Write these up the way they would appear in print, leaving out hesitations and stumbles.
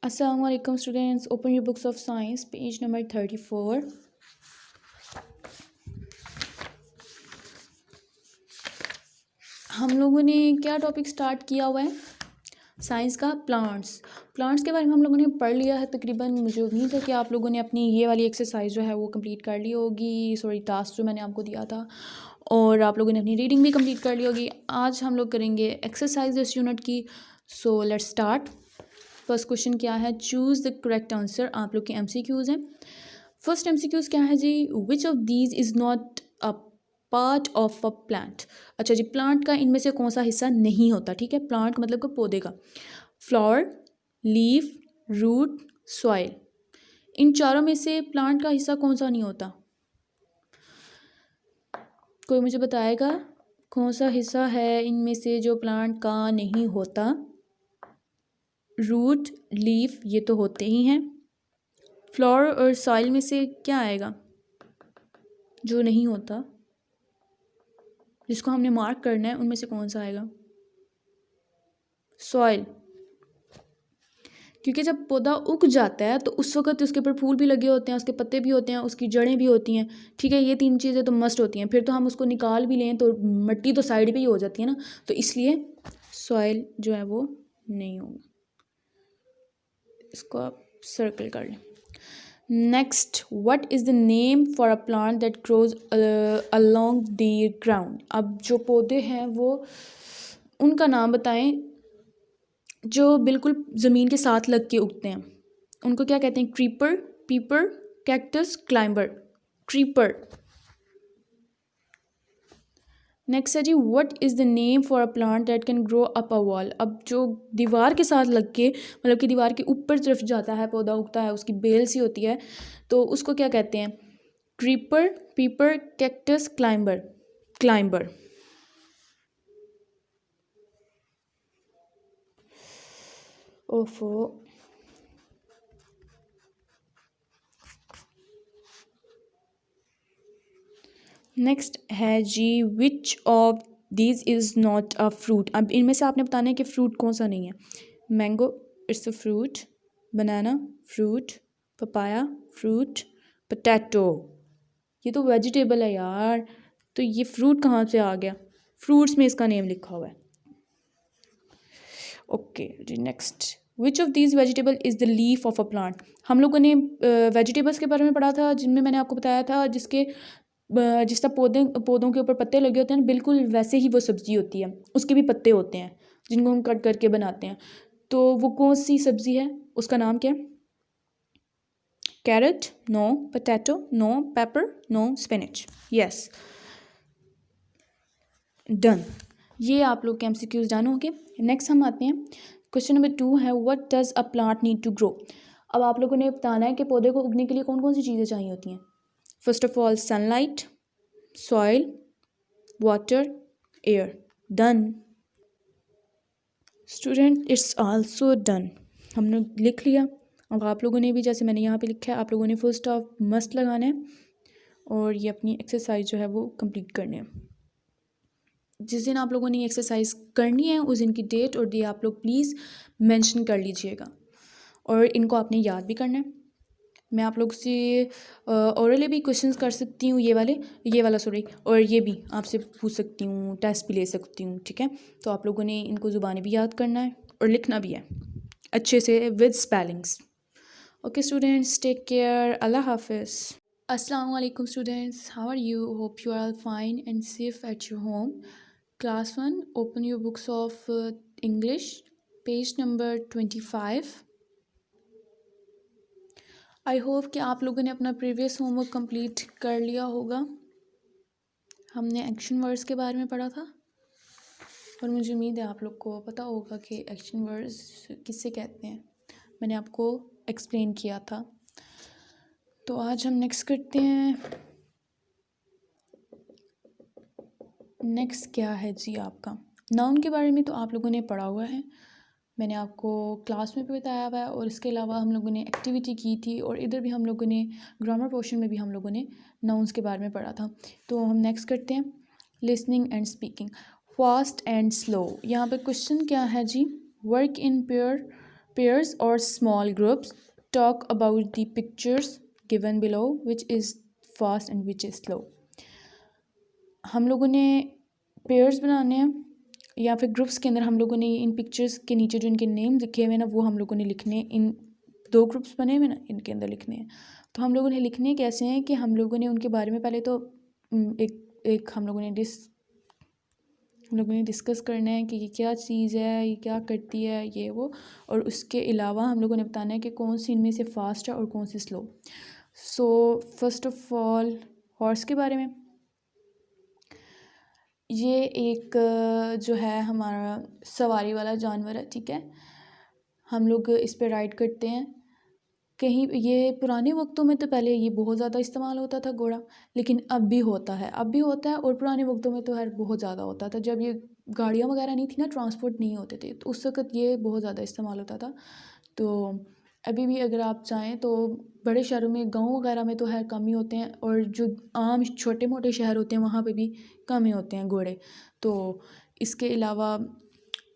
Assalamu alaikum students. Open your books of science, page number 34. हम लोगों ने क्या टॉपिक स्टार्ट किया हुआ है? साइंस का प्लांट्स के बारे में हम लोगों ने पढ़ लिया है तकरीबन। मुझे उम्मीद है कि आप लोगों ने अपनी ये वाली एक्सरसाइज जो है वो कंप्लीट कर ली होगी, सॉरी टास्क जो मैंने आपको दिया था, और आप लोगों ने अपनी रीडिंग भी कंप्लीट कर ली होगी। आज हम लोग करेंगे एक्सरसाइज इस यूनिट की। So let's start. First question क्या है? Choose the correct answer. आप लोग के MCQs हैं। फर्स्ट MCQs क्या है जी? Which of these is not a part of a plant. अच्छा जी, प्लांट का इनमें से कौन सा हिस्सा नहीं होता? ठीक है, प्लांट मतलब कि पौधे का। फ्लावर, लीफ, रूट, सॉइल, इन चारों में से प्लांट का हिस्सा कौन सा नहीं होता? कोई मुझे बताएगा कौन सा हिस्सा है इनमें से जो प्लांट का नहीं होता? रूट, लीफ ये तो होते ही हैं। फ्लोर और सॉइल में से क्या आएगा जो नहीं होता, जिसको हमने मार्क करना है? उनमें से कौन सा आएगा? सॉइल। क्योंकि जब पौधा उग जाता है तो उस वक्त उसके ऊपर फूल भी लगे होते हैं, उसके पत्ते भी होते हैं, उसकी जड़ें भी होती हैं। ठीक है, ये तीन चीज़ें तो मस्ट होती हैं। फिर तो हम उसको निकाल भी लें तो मिट्टी तो साइड पे ही हो जाती है ना, तो इसलिए सॉइल जो है वो नहीं होगा। इसको आप सर्कल कर लें। Next, what is the name for a plant that grows along the ground. अब जो पौधे हैं वो उनका नाम बताएं जो बिल्कुल ज़मीन के साथ लग के उगते हैं। उनको क्या कहते हैं? Creeper, pepper, cactus, climber. Creeper. Next है जी, what is the name for a plant that can grow up a wall. अब जो दीवार के साथ लग के, मतलब कि दीवार के ऊपर तरफ जाता है, पौधा उगता है, उसकी बेल सी होती है, तो उसको क्या कहते हैं? Creeper, pepper, cactus, climber. Climber. ओफो। नेक्स्ट है जी, which of these is not a fruit. अब इनमें से आपने बताना है कि फ्रूट कौन सा नहीं है। Mango it's a fruit, banana fruit, papaya fruit, potato ये तो वेजिटेबल है यार, तो ये फ्रूट कहाँ से आ गया? फ्रूट्स में इसका नेम लिखा हुआ है। ओके जी, next, which of these vegetable is the leaf of a plant. हम लोगों ने वेजिटेबल्स के बारे में पढ़ा था, जिनमें मैंने आपको बताया था जिसके जिस तरह पौधों के ऊपर पत्ते लगे होते हैं ना, बिल्कुल वैसे ही वो सब्ज़ी होती है, उसके भी पत्ते होते हैं जिनको हम कट करके बनाते हैं। तो वो कौन सी सब्ज़ी है, उसका नाम क्या है? Carrot no, potato no, pepper no, spinach yes. Done. ये आप लोग के MCQs डन हो गए। नेक्स्ट हम आते हैं, क्वेश्चन नंबर 2 है, what does a plant need to grow. अब आप लोगों ने बताना है कि पौधे को उगने के लिए कौन कौन सी चीज़ें चाहिए होती हैं। First of all sunlight, soil, water, air. Done student, it's also done. हमने लिख लिया। अब आप लोगों ने भी, जैसे मैंने यहाँ पे लिखा है, आप लोगों ने फुल स्टॉप मस्ट लगाना है और ये अपनी एक्सरसाइज जो है वो कंप्लीट करनी है। जिस दिन आप लोगों ने एक्सरसाइज करनी है उस दिन की डेट और डे आप लोग प्लीज़ मेंशन कर लीजिएगा, और इनको आपने याद भी करना है। मैं आप लोग से ओरली भी क्वेश्चंस कर सकती हूँ, ये वाला सॉरी, और ये भी आपसे पूछ सकती हूँ, टेस्ट भी ले सकती हूँ। ठीक है, तो आप लोगों ने इनको ज़ुबानी भी याद करना है और लिखना भी है अच्छे से with spellings. Okay students, take care, अल्लाह हाफिज़। अस्सलाम वालेकुम students, how are you? Hope you are all fine and safe at your home. Class 1, open your books of English, page number 25. I hope कि आप लोगों ने अपना प्रीवियस होमवर्क कंप्लीट कर लिया होगा। हमने एक्शन वर्ड्स के बारे में पढ़ा था और मुझे उम्मीद है आप लोग को पता होगा कि एक्शन वर्ड्स किससे कहते हैं। मैंने आपको एक्सप्लेन किया था। तो आज हम नेक्स्ट करते हैं। नेक्स्ट क्या है जी आपका? नाउन के बारे में तो आप लोगों ने पढ़ा हुआ है, मैंने आपको क्लास में भी बताया हुआ है, और इसके अलावा हम लोगों ने एक्टिविटी की थी, और इधर भी हम लोगों ने ग्रामर पोर्शन में भी हम लोगों ने नाउन्स के बारे में पढ़ा था। तो हम नेक्स्ट करते हैं, listening and speaking, fast and slow. यहाँ पे क्वेश्चन क्या है जी? Work in pair Pairs or small groups talk about the pictures given below, which is fast and which is slow. हम लोगों ने पेयर्स बनाने हैं या फिर ग्रुप्स के अंदर हम लोगों ने इन पिक्चर्स के नीचे जो इनके नेम लिखे हुए हैं ना, वो हम लोगों ने लिखने हैं। इन 2 ग्रुप्स बने हुए ना, इनके अंदर लिखने हैं। तो हम लोगों ने लिखने कैसे हैं कि हम लोगों ने उनके बारे में पहले तो एक हम लोगों ने डिस्कस करना है कि ये क्या चीज़ है, ये क्या करती है, ये वो। और उसके अलावा हम लोगों ने बताना है कि कौन सी इनमें से फास्ट है और कौन सी slow. So first of all horse के बारे में, ये एक जो है हमारा सवारी वाला जानवर है, ठीक है। हम लोग इस पे राइड करते हैं कहीं। ये पुराने वक्तों में तो पहले ये बहुत ज़्यादा इस्तेमाल होता था घोड़ा, लेकिन अब भी होता है, और पुराने वक्तों में तो खैर बहुत ज़्यादा होता था। जब ये गाड़ियाँ वगैरह नहीं थी ना, ट्रांसपोर्ट नहीं होते थे, तो उस वक़्त ये बहुत ज़्यादा इस्तेमाल होता था। तो अभी भी अगर आप चाहें तो बड़े शहरों में, गाँव वगैरह में तो खैर कम ही होते हैं, और जो आम छोटे मोटे शहर होते हैं वहाँ पे भी कम ही होते हैं घोड़े। तो इसके अलावा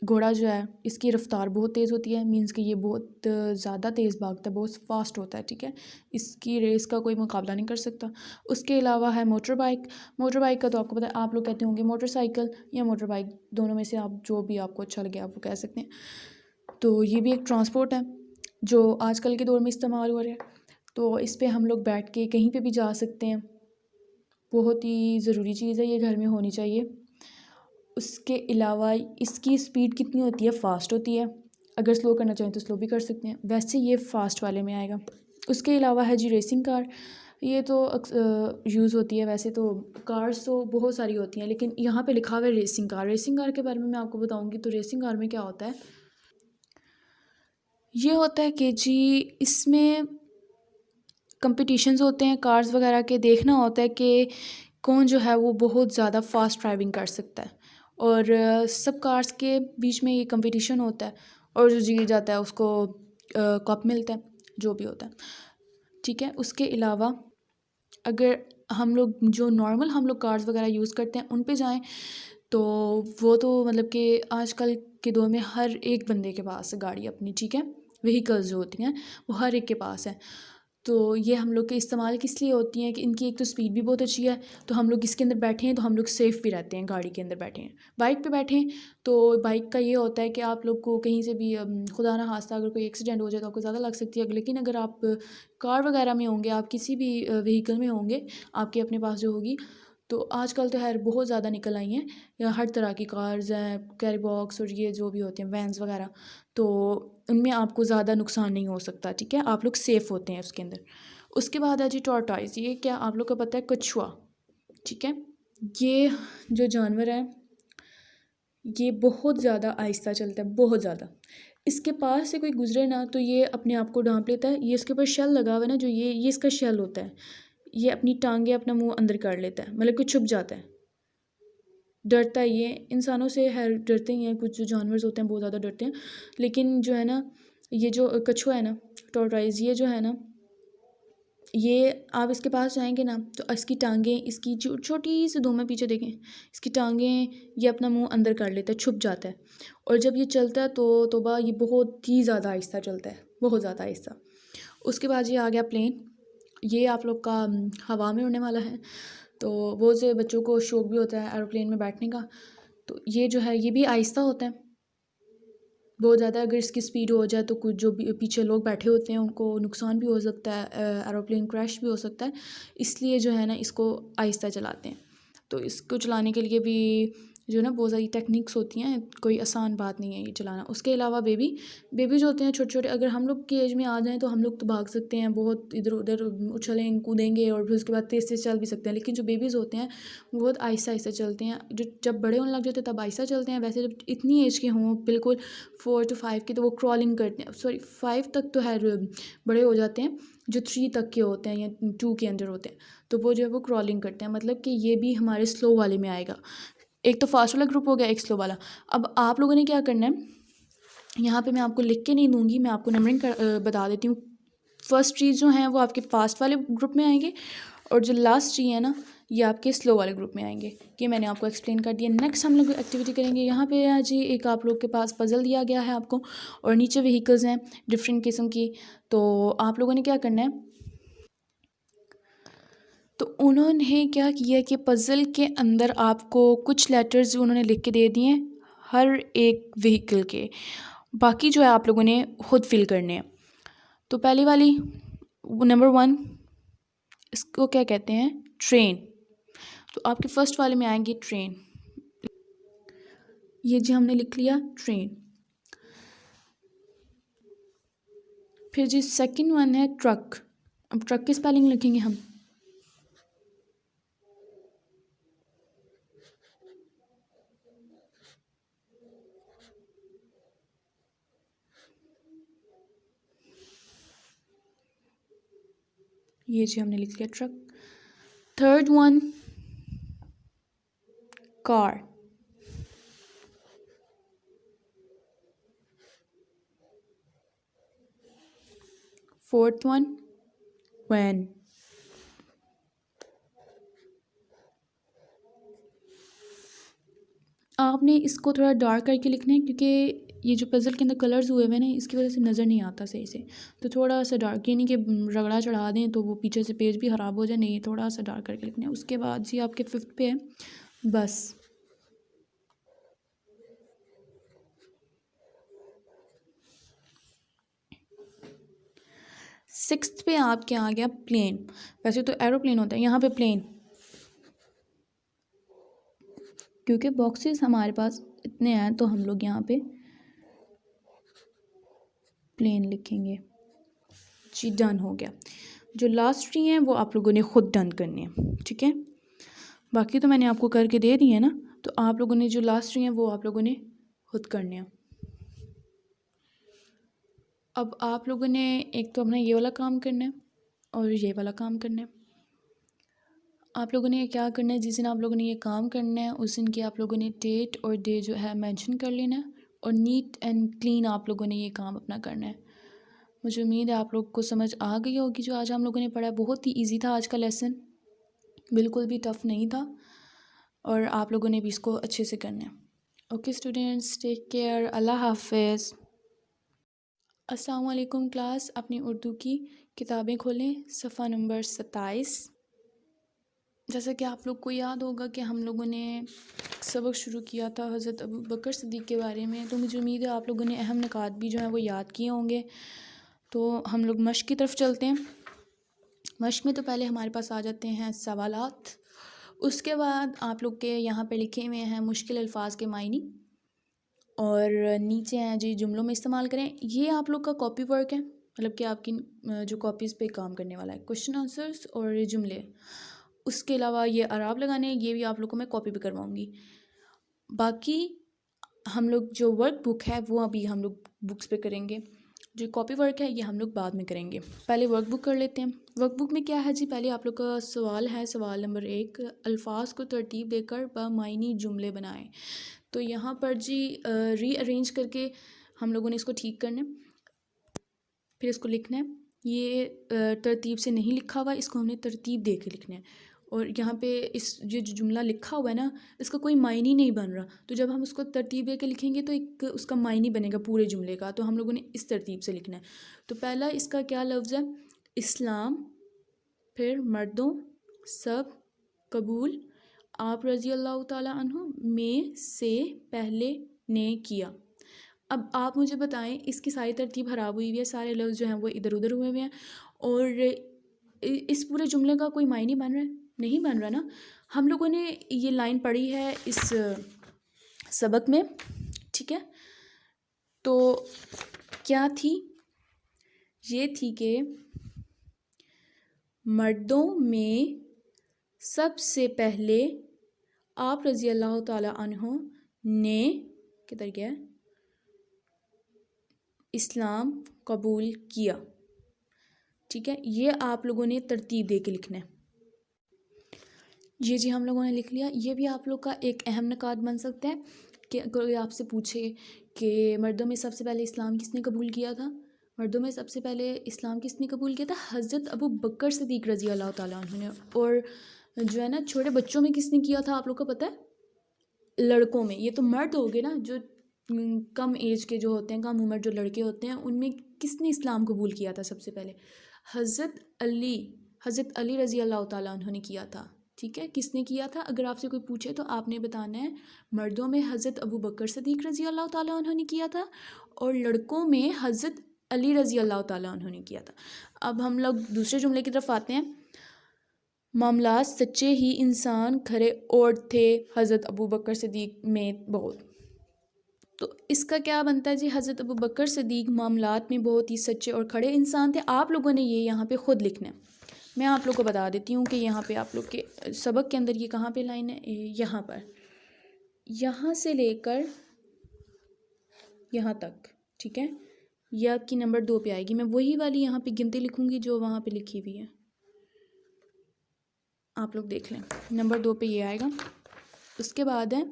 घोड़ा जो है, इसकी रफ़्तार बहुत तेज़ होती है, मींस कि ये बहुत ज़्यादा तेज़ भागता है, बहुत फास्ट होता है, ठीक है। इसकी रेस का कोई मुकाबला नहीं कर सकता। उसके अलावा है मोटर बाइक। मोटर बाइक का तो आपको पता है, आप लोग कहते होंगे मोटरसाइकिल या मोटर बाइक, दोनों में से आप जो भी आपको अच्छा लगे आप वो कह सकते हैं। तो ये भी एक ट्रांसपोर्ट है जो आजकल के दौर में इस्तेमाल हो रहा है। तो इस पर हम लोग बैठ के कहीं पर भी जा सकते हैं। बहुत ही ज़रूरी चीज़ है, ये घर में होनी चाहिए। उसके अलावा इसकी स्पीड कितनी होती है, फ़ास्ट होती है। अगर स्लो करना चाहें तो स्लो भी कर सकते हैं, वैसे ये फ़ास्ट वाले में आएगा। उसके अलावा है जी रेसिंग कार। ये तो यूज़ होती है, वैसे तो कार्स तो बहुत सारी होती हैं, लेकिन यहाँ पे लिखा हुआ है रेसिंग कार। रेसिंग कार के बारे में मैं आपको बताऊँगी। तो रेसिंग कार में क्या होता है, ये होता है कि जी इसमें कंपटीशंस होते हैं कार्स वगैरह के। देखना होता है कि कौन जो है वो बहुत ज़्यादा फास्ट ड्राइविंग कर सकता है, और सब कार्स के बीच में ये कंपटीशन होता है, और जो जीत जाता है उसको कप मिलता है, जो भी होता है, ठीक है। उसके अलावा अगर हम लोग जो नॉर्मल हम लोग कार्स वगैरह यूज़ करते हैं उन पे जाएं, तो वो तो मतलब कि आजकल के दौर में हर एक बंदे के पास है गाड़ी अपनी, ठीक है। व्हीकल्स जो होती हैं वो हर एक के पास है। तो ये हम लोग के इस्तेमाल किस लिए होती हैं कि इनकी एक तो स्पीड भी बहुत अच्छी है, तो हम लोग इसके अंदर बैठे हैं तो हम लोग सेफ़ भी रहते हैं, गाड़ी के अंदर बैठे हैं। बाइक पे बैठे हैं तो बाइक का ये होता है कि आप लोग को कहीं से भी खुदा ना खास्ता अगर कोई एक्सीडेंट हो जाए तो आपको ज़्यादा लग सकती है। लेकिन अगर आप कार वगैरह में होंगे, आप किसी भी व्हीकल में होंगे, आपके अपने पास जो होगी, तो आजकल तो खैर बहुत ज़्यादा निकल आई हैं, या हर तरह की कार्स हैं, कैरी बॉक्स और ये जो भी होते हैं वैन्स वगैरह, तो उनमें आपको ज़्यादा नुकसान नहीं हो सकता, ठीक है। आप लोग सेफ़ होते हैं उसके अंदर। उसके बाद है जी टॉर्टॉइस। ये क्या आप लोग को पता है, कछुआ, ठीक है। ये जो जानवर है ये बहुत ज़्यादा आहिस्ता चलता है, बहुत ज़्यादा। इसके पास से कोई गुजरे ना तो ये अपने आप को ढांप लेता है। ये इसके ऊपर शेल लगा हुआ है ना, जो ये इसका शेल होता है। ये अपनी टांगें अपना मुंह अंदर कर लेता है, मतलब कि छुप जाता है, डरता है। ये इंसानों से है डरते ही हैं, कुछ जो जानवर होते हैं बहुत ज़्यादा डरते हैं। लेकिन जो है ना, ये जो कछुआ है ना, टॉर्टॉइस, ये जो है ना, ये आप इसके पास जाएंगे ना तो इसकी टांगें, इसकी छोटी सी धूम में पीछे देखें, इसकी टांगें ये अपना मुंह अंदर कर लेता है, छुप जाता है। और जब ये चलता है तो तोबा, ये बहुत ही ज़्यादा आहिस्ता चलता है, बहुत ज़्यादा आहिस्ता। उसके बाद ये आ गया प्लेन। ये आप लोग का हवा में उड़ने वाला है, तो वो से बच्चों को शौक भी होता है एरोप्लेन में बैठने का। तो ये जो है ये भी आहिस्ता होता है बहुत ज़्यादा। अगर इसकी स्पीड हो जाए तो कुछ जो भी पीछे लोग बैठे होते हैं उनको नुकसान भी हो सकता है, एरोप्लेन क्रैश भी हो सकता है। इसलिए जो है ना इसको आहिस्ता चलाते हैं। तो इसको चलाने के लिए भी जो ना बहुत सारी टेक्निक्स होती हैं, कोई आसान बात नहीं है ये चलाना। उसके अलावा बेबी जो होते हैं छोटे छोटे, अगर हम लोग की एज में आ जाएँ तो हम लोग तो भाग सकते हैं, बहुत इधर उधर उछलें कूदेंगे, और फिर उसके बाद तेज़ तेज़ चल भी सकते हैं। लेकिन जो बेबीज़ होते हैं वो बहुत आहिस्ता आहिस्ता चलते हैं। जो जब बड़े होने लग जाते हैं तब आहिस्ता चलते हैं। वैसे जब इतनी एज के हों, बिल्कुल 4 to 5 के, तो वो क्रॉलिंग करते हैं। सॉरी 5 तक तो है, बड़े हो जाते हैं। जो 3 तक के होते हैं या 2 के अंदर होते हैं, तो वो जो है वो क्रॉलिंग करते हैं। मतलब कि ये भी हमारे स्लो वाले में आएगा। एक तो फास्ट वाला ग्रुप हो गया, एक स्लो वाला। अब आप लोगों ने क्या करना है, यहाँ पे मैं आपको लिख के नहीं दूंगी, मैं आपको नंबरिंग बता देती हूँ। फर्स्ट ट्री जो हैं वो आपके फास्ट वाले ग्रुप में आएंगे, और जो लास्ट ट्री है ना, ये आपके स्लो वाले ग्रुप में आएंगे। ये मैंने आपको एक्सप्लेन कर दिया। नेक्स्ट हम लोग एक्टिविटी करेंगे। यहाँ पे है जी एक आप लोग के पास पज़ल दिया गया है आपको, और नीचे व्हीकल्स हैं डिफरेंट किस्म की। तो आप लोगों ने क्या करना है, तो उन्होंने क्या किया कि पज़ल के अंदर आपको कुछ लेटर्स उन्होंने लिख के दे दिए हर एक व्हीकल के, बाकी जो है आप लोगों ने खुद फिल करने हैं। तो पहली वाली नंबर 1, इसको क्या कहते हैं, ट्रेन। तो आपके फर्स्ट वाले में आएंगी ट्रेन। ये जी हमने लिख लिया ट्रेन। फिर जी सेकंड वन है ट्रक। अब ट्रक की स्पेलिंग लिखेंगे हम। ये जी हमने लिख लिया truck. Third one car. Fourth one van. आपने इसको थोड़ा डार्क करके लिखना है, क्योंकि ये जो पज़ल के अंदर कलर्स हुए हुए हैं ना, इसकी वजह से नज़र नहीं आता सही से। तो थोड़ा सा डार्क, ये नहीं कि रगड़ा चढ़ा दें तो वो पीछे से पेज भी ख़राब हो जाए, नहीं, थोड़ा सा डार्क करके लिखना है। उसके बाद जी आपके फिफ्थ पे है बस। सिक्स्थ पे आपके आ गया प्लेन। वैसे तो एरोप्लेन होता है, यहाँ पे प्लेन, क्योंकि बॉक्सेस हमारे पास इतने हैं तो हम लोग यहाँ पे प्लेन लिखेंगे। जी डन हो गया। जो लास्ट थ्री हैं वो आप लोगों ने ख़ुद डन करनी है, ठीक है। बाकी तो मैंने आपको करके दे दी है ना, तो आप लोगों ने जो लास्ट थ्री हैं वो आप लोगों ने खुद करने हैं। अब आप लोगों ने एक तो अपना ये वाला काम करना है और ये वाला काम करना है। आप लोगों ने क्या करना है, जिस दिन आप लोगों ने ये काम करना है उस दिन की आप लोगों ने डेट और डे जो है मेंशन कर लेना है, और नीट एंड क्लीन आप लोगों ने ये काम अपना करना है। मुझे उम्मीद है आप लोग को समझ आ गई होगी जो आज हम लोगों ने पढ़ा। बहुत ही इजी था आज का लेसन, बिल्कुल भी टफ़ नहीं था, और आप लोगों ने भी इसको अच्छे से करना है। ओके स्टूडेंट्स, टेक केयर, अल्लाह हाफिज़। अस्सलाम वालेकुम क्लास। अपनी उर्दू की किताबें खोलें, सफ़ा नंबर 27। जैसा कि आप लोग को याद होगा कि हम लोगों ने सबक शुरू किया था हज़रत अबू बकर सिद्दीक़ के बारे में, तो मुझे उम्मीद है आप लोगों ने अहम निकात भी जो है वो याद किए होंगे। तो हम लोग मश्क की तरफ चलते हैं। मश्क में तो पहले हमारे पास आ जाते हैं सवालात, उसके बाद आप लोग के यहाँ पे लिखे हुए हैं मुश्किल अल्फाज के मायनी, और नीचे हैं जी जुमलों में इस्तेमाल करें। ये आप लोग का कॉपी वर्क है, मतलब कि आपकी जो कॉपीज़ पे काम करने वाला है, क्वेश्चन आंसर्स और ये जुमले। उसके अलावा ये अराब लगाने, ये भी आप लोग को मैं कॉपी भी करवाऊँगी। बाकी हम लोग जो वर्क बुक है वो अभी हम लोग बुक्स पे करेंगे, जो कॉपी वर्क है ये हम लोग बाद में करेंगे। पहले वर्क बुक कर लेते हैं। वर्क बुक में क्या है जी, पहले आप लोग का सवाल है, सवाल नंबर 1, अल्फाज को तरतीब देकर बामायनी जुमले बनाएं। तो यहाँ पर जी रीअरेंज करके हम लोगों ने इसको ठीक करना है, फिर इसको लिखना है। ये तरतीब से नहीं लिखा हुआ, इसको हमने तरतीब दे के लिखना है। और यहाँ पे इस जो जुमला लिखा हुआ है ना, इसका कोई मायने नहीं बन रहा, तो जब हम उसको तरतीब दे के लिखेंगे तो एक उसका मायने बनेगा पूरे जुमले का। तो हम लोगों ने इस तरतीब से लिखना है। तो पहला इसका क्या लफ्ज़ है, इस्लाम, फिर मर्दों सब कबूल, आप रज़ी अल्लाह ताला अन्हु में से पहले ने किया। अब आप मुझे बताएं, इसकी सारी तरतीब ख़राब हुई हुई है, सारे लफ्ज़ जो हैं वो इधर उधर हुए हुए हैं, और इस पूरे जुमले का कोई मायने बन रहा है, नहीं बन रहा ना। हम लोगों ने ये लाइन पढ़ी है इस सबक में, ठीक है। तो क्या थी, ये थी कि मर्दों में सबसे पहले आप रज़ी अल्लाह ताला अन्हु ने किधर गया, इस्लाम कबूल किया, ठीक है। ये आप लोगों ने तरतीब दे के लिखना है। ये जी हम लोगों ने लिख लिया। ये भी आप लोग का एक अहम निकात बन सकता है कि अगर कोई आपसे पूछे कि मर्दों में सबसे पहले इस्लाम किसने कबूल किया था, मर्दों में सबसे पहले इस्लाम किसने कबूल किया था, हज़रत अबू बकर सिद्दीक़ रज़ी अल्लाह ताला अन्हु ने। और जो है ना छोटे बच्चों में किसने किया था आप लोग को पता है? लड़कों में। ये तो मर्द हो गए ना, जो कम एज के जो होते हैं, कम उम्र जो लड़के होते हैं, उनमें किसने इस्लाम कबूल किया था सबसे पहले? हज़रत अली रज़ी अल्लाह ताला अन्हु ने किया था। ठीक है, किसने किया था? अगर आपसे कोई पूछे तो आपने बताना है मर्दों में हज़रत अबू बकर सदीक़ रज़ी अल्लाह ताला अन्हु ने किया था, और लड़कों में हज़रत अली रज़ी अल्लाह ताला अन्हु ने किया था। अब हम लोग दूसरे जुमले की तरफ आते हैं। मामलात सच्चे ही इंसान खरे और थे हज़रत अबू बकर सिद्दीक़ में बहुत। तो इसका क्या बनता है जी? हज़रत अबू बकर सिद्दीक़ मामलात में बहुत ही सच्चे और खड़े इंसान थे। आप लोगों ने ये यहाँ पे ख़ुद लिखना है। मैं आप लोग को बता देती हूँ कि यहाँ पे आप लोग के सबक के अंदर ये कहाँ पे लाइन है? यहाँ पर, यहाँ से लेकर यहाँ तक। ठीक है, ये आपकी नंबर 2 पे आएगी। मैं वही वाली यहाँ पे गिनती लिखूँगी जो वहाँ पे लिखी हुई है, आप लोग देख लें। नंबर 2 पे ये आएगा। उसके बाद है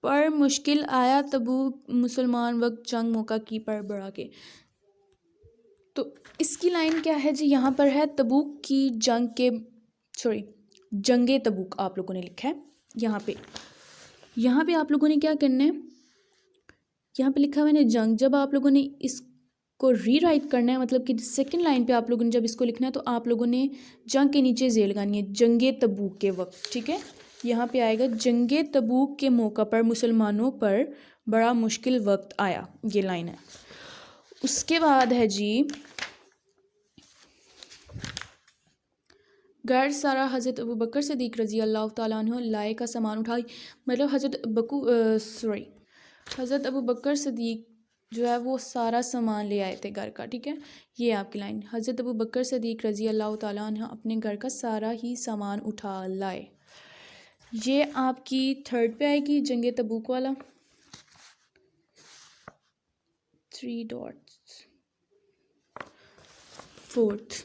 पर मुश्किल आया तबूक मुसलमान वक्त जंग मौका की पर बढ़ा के। तो इसकी लाइन क्या है जी? यहाँ पर है तबूक की जंग के जंगे तबूक आप लोगों ने लिखा है यहाँ पे आप लोगों ने क्या करना है? यहाँ पे लिखा है मैंने जंग। जब आप लोगों ने इसको रीराइट करना है, मतलब कि सेकंड लाइन पे आप लोगों ने जब इसको लिखना है, तो आप लोगों ने जंग के नीचे जेल लगानी है, जंगे तबूक के वक्त। ठीक है, यहाँ पे आएगा जंगे तबूक के मौका पर मुसलमानों पर बड़ा मुश्किल वक्त आया, ये लाइन है। उसके बाद है जी गैर सारा हज़रत अबू बकर सिद्दीक़ रज़ी अल्लाह ताला अन्हु लाए का सामान उठाई। मतलब हज़रत अबू बकर सिद्दीक़ जो है वो सारा सामान ले आए थे घर का। ठीक है, ये आपकी लाइन। हज़रत अबू बकर सिद्दीक़ रज़ी अल्लाह ताला अन्हु अपने घर का सारा ही सामान उठा लाए। ये आपकी 3rd पे आएगी, जंगे तबूक वाला। 3 डॉट्स। 4th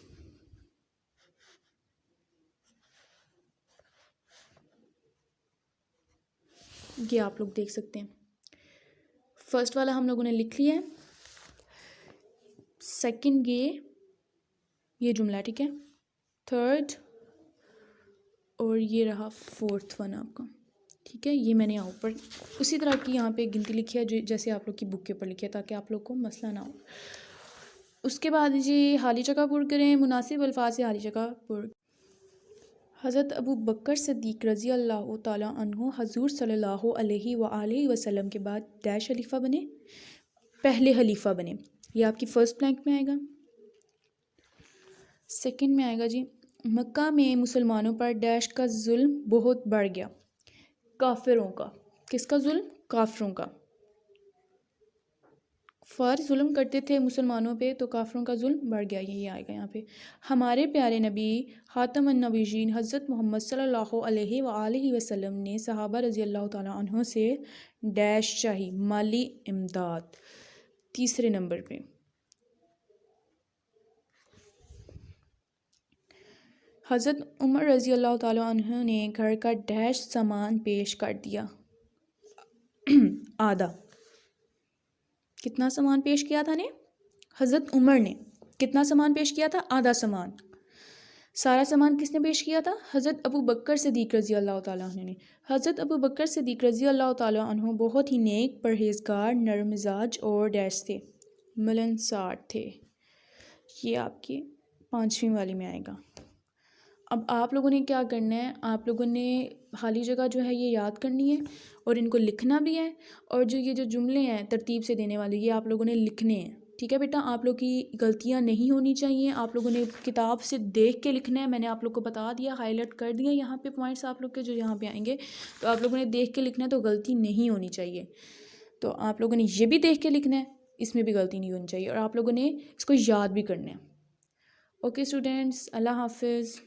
ये आप लोग देख सकते हैं। फर्स्ट वाला हम लोगों ने लिख लिया है। सेकंड ये जुमला। ठीक है, 3rd और ये रहा 4th वन आपका। ठीक है, ये मैंने यहाँ ऊपर उसी तरह की यहाँ पे गिनती लिखी है जो जैसे आप लोग की बुक के ऊपर लिखी है, ताकि आप लोग को मसला ना हो। उसके बाद जी हाली जगह पुर करें, मुनासिब अल्फाज से हाली जगह पुर। हज़रत अबू बकर सिद्दीक़ रज़ी अल्लाह ताला अन्हु हज़ूर सल्लल्लाहु अलैहि वसल्लम के बाद डैश खलीफा बने, पहले खलीफा बने। ये आपकी फ़र्स्ट ब्लैंक में आएगा। सेकंड में आएगा जी मक्का में मुसलमानों पर डैश का जुल्म बहुत बढ़ गया, काफिरों का। किसका जुल्म? काफिरों का। फ़ार जुल्म करते थे मुसलमानों पे, तो काफिरों का जुल्म बढ़ गया, ये आएगा यहाँ पे। हमारे प्यारे नबी ख़ातमुन नबीयीन हज़रत मोहम्मद सल्लल्लाहु अलैहि वसल्लम ने सहाबा रज़ी अल्लाह ताला अन्हों से डैश चाही, माली इमदाद। तीसरे नंबर पे हज़रत उमर रज़ी अल्लाह ताला अन्हु ने घर का डैश सामान पेश कर दिया, आधा। कितना सामान पेश किया था ने? हज़रत उमर ने कितना सामान पेश किया था? आधा सामान। सारा सामान किसने पेश किया था? हज़रत अबू बकर सिद्दीक़ रज़ी अल्लाह ताला अन्हु ने। हज़रत अबू बकर सिद्दीक़ रज़ी अल्लाह ताला अन्हु बहुत ही नेक, परहेज़गार, नरम मिजाज और डैश थे, मिलनसार थे। ये आपकी 5वीं वाली में आएगा। अब आप लोगों ने क्या करना है? आप लोगों ने खाली जगह जो है ये याद करनी है और इनको लिखना भी है, और ये जो जुमले हैं तरतीब से देने वाले, ये आप लोगों ने लिखने हैं। ठीक है बेटा, आप लोग की गलतियां नहीं होनी चाहिए। आप लोगों ने किताब से देख के लिखना है। मैंने आप लोग को बता दिया, हाईलाइट कर दिया यहाँ पे पॉइंट्स आप लोग के जो यहाँ पे आएंगे, तो आप लोगों ने देख के लिखना है, तो गलती नहीं होनी चाहिए। तो आप लोगों ने ये भी देख के लिखना है, इसमें भी गलती नहीं होनी चाहिए, और आप लोगों ने इसको याद भी करना है। ओके स्टूडेंट्स, अल्लाह हाफिज़।